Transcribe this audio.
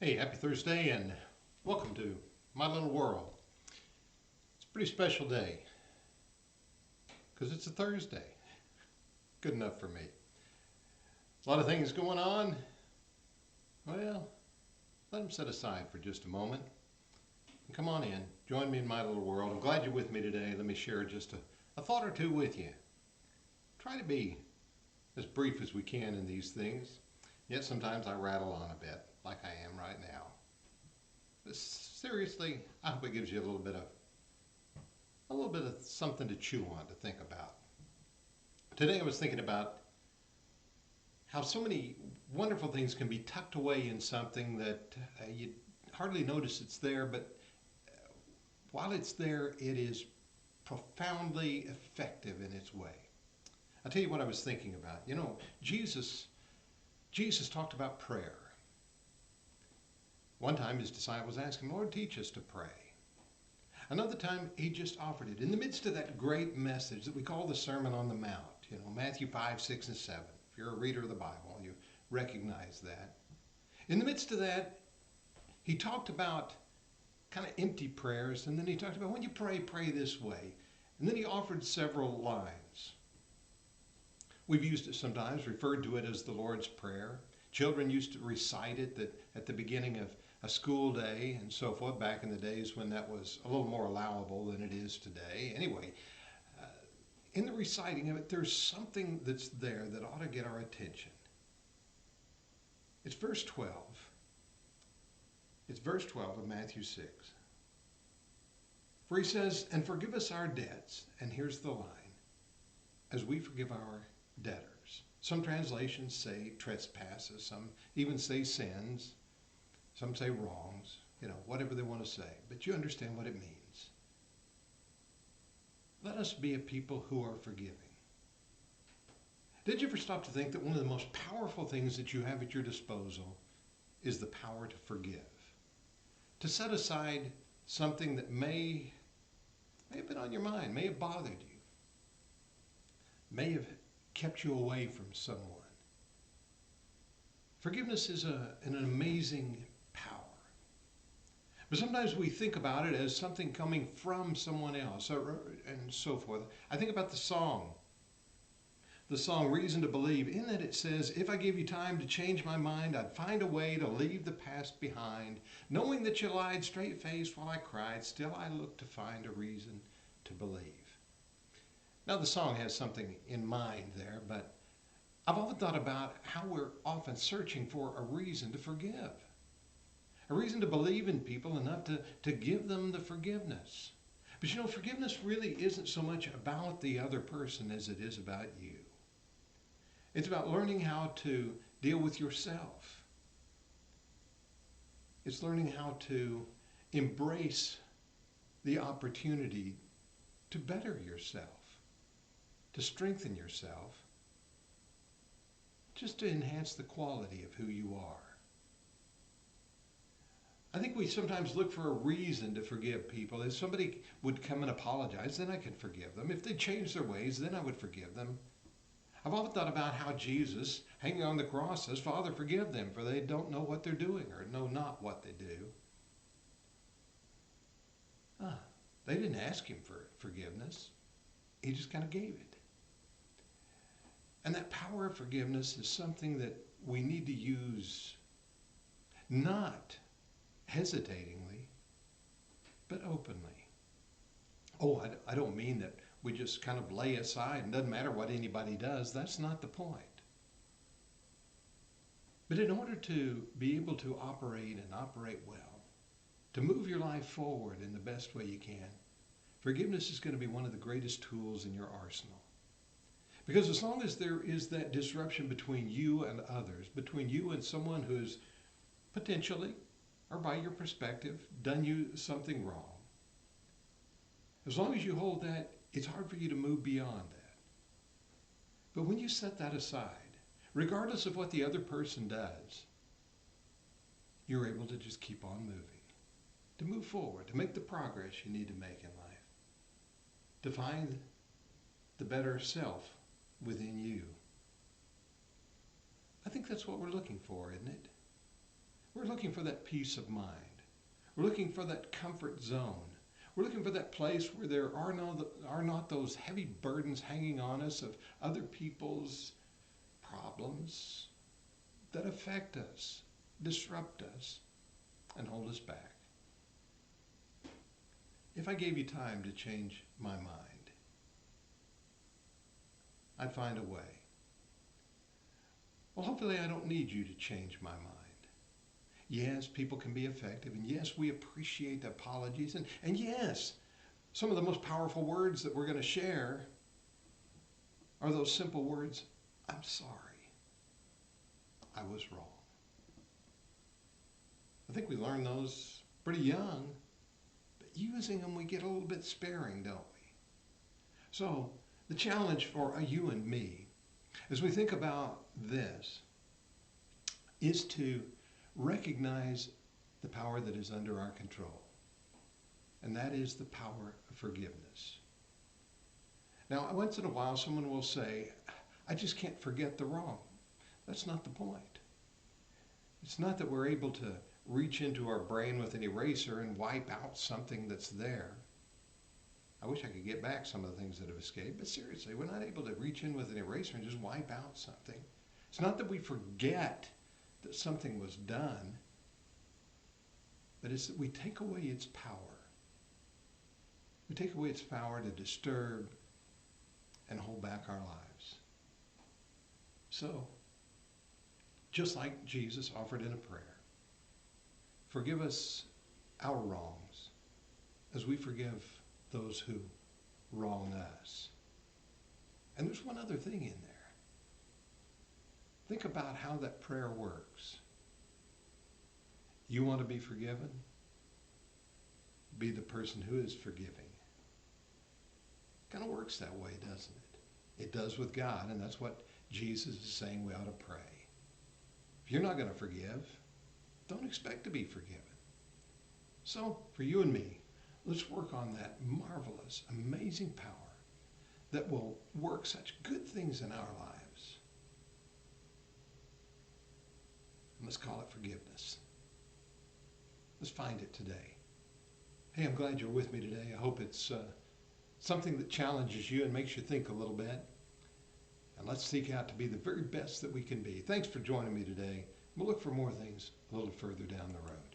Hey, happy Thursday and welcome to my little world. It's a pretty special day because it's a Thursday. Good enough for me. A lot of things going on. Well, let them set aside for just a moment. Come on in. Join me in my little world. I'm glad you're with me today. Let me share just a thought or two with you. Try to be as brief as we can in these things. Yet sometimes I rattle on a bit like I am right now. But seriously, I hope it gives you a little bit of something to chew on, to think about. Today I was thinking about how so many wonderful things can be tucked away in something that you hardly notice it's there, but while it's there, it is profoundly effective in its way. I'll tell you what I was thinking about. You know, Jesus talked about prayer. One time his disciples asked him, Lord, teach us to pray. Another time, he just offered it in the midst of that great message that we call the Sermon on the Mount. You know, Matthew 5, 6, and 7. If you're a reader of the Bible, you recognize that. In the midst of that, he talked about kind of empty prayers, and then he talked about when you pray, pray this way. And then he offered several lines. We've used it sometimes, referred to it as the Lord's Prayer. Children used to recite it at the beginning of a school day and so forth, back in the days when that was a little more allowable than it is today. Anyway, in the reciting of it, there's something that's there that ought to get our attention. It's verse 12. It's verse 12 of Matthew 6. For he says, and forgive us our debts, and here's the line, as we forgive our debtors. Some translations say trespasses, some even say sins. Some say wrongs, whatever they want to say. But you understand what it means. Let us be a people who are forgiving. Did you ever stop to think that one of the most powerful things that you have at your disposal is the power to forgive? To set aside something that may have been on your mind, may have bothered you, may have kept you away from someone. Forgiveness is an amazing power. But sometimes we think about it as something coming from someone else and so forth. I think about the song Reason to Believe, in that it says, if I gave you time to change my mind, I'd find a way to leave the past behind. Knowing that you lied straight-faced while I cried, still I look to find a reason to believe. Now the song has something in mind there, but I've often thought about how we're often searching for a reason to forgive. A reason to believe in people enough to give them the forgiveness. But forgiveness really isn't so much about the other person as it is about you. It's about learning how to deal with yourself. It's learning how to embrace the opportunity to better yourself, to strengthen yourself, just to enhance the quality of who you are. I think we sometimes look for a reason to forgive people. If somebody would come and apologize, then I could forgive them. If they change their ways, then I would forgive them. I've often thought about how Jesus, hanging on the cross, says, Father, forgive them, for they don't know what they're doing, or know not what they do. They didn't ask him for forgiveness. He just kind of gave it. And that power of forgiveness is something that we need to use, not hesitatingly, but openly. Oh, I don't mean that we just kind of lay aside and doesn't matter what anybody does. That's not the point. But in order to be able to operate and operate well, to move your life forward in the best way you can, forgiveness is going to be one of the greatest tools in your arsenal. Because as long as there is that disruption between you and others, between you and someone who's potentially, or by your perspective, done you something wrong, as long as you hold that, it's hard for you to move beyond that. But when you set that aside, regardless of what the other person does, you're able to just keep on moving, to move forward, to make the progress you need to make in life, to find the better self within you. I think that's what we're looking for, isn't it? We're looking for that peace of mind. We're looking for that comfort zone. We're looking for that place where there are not those heavy burdens hanging on us of other people's problems that affect us, disrupt us, and hold us back. If I gave you time to change my mind, I'd find a way. Well, hopefully I don't need you to change my mind. Yes, people can be effective, and yes, we appreciate apologies, and yes, some of the most powerful words that we're going to share are those simple words, I'm sorry. I was wrong. I think we learn those pretty young, but using them we get a little bit sparing, don't we? So the challenge for you and me, as we think about this, is to recognize the power that is under our control, and that is the power of forgiveness. Now, once in a while, someone will say, I just can't forget the wrong. That's not the point. It's not that we're able to reach into our brain with an eraser and wipe out something that's there. I wish I could get back some of the things that have escaped, but seriously, we're not able to reach in with an eraser and just wipe out something. It's not that we forget that something was done, but it's that we take away its power. We take away its power to disturb and hold back our lives. So, just like Jesus offered in a prayer, forgive us our wrongs as we forgive those who wrong us. And there's one other thing in there. Think about how that prayer works. You want to be forgiven? Be the person who is forgiving. Kind of works that way, doesn't it? It does with God, and that's what Jesus is saying we ought to pray. If you're not going to forgive, don't expect to be forgiven. So, for you and me, let's work on that marvelous, amazing power that will work such good things in our lives. And let's call it forgiveness. Let's find it today. Hey, I'm glad you're with me today. I hope it's something that challenges you and makes you think a little bit. And let's seek out to be the very best that we can be. Thanks for joining me today. We'll look for more things a little further down the road.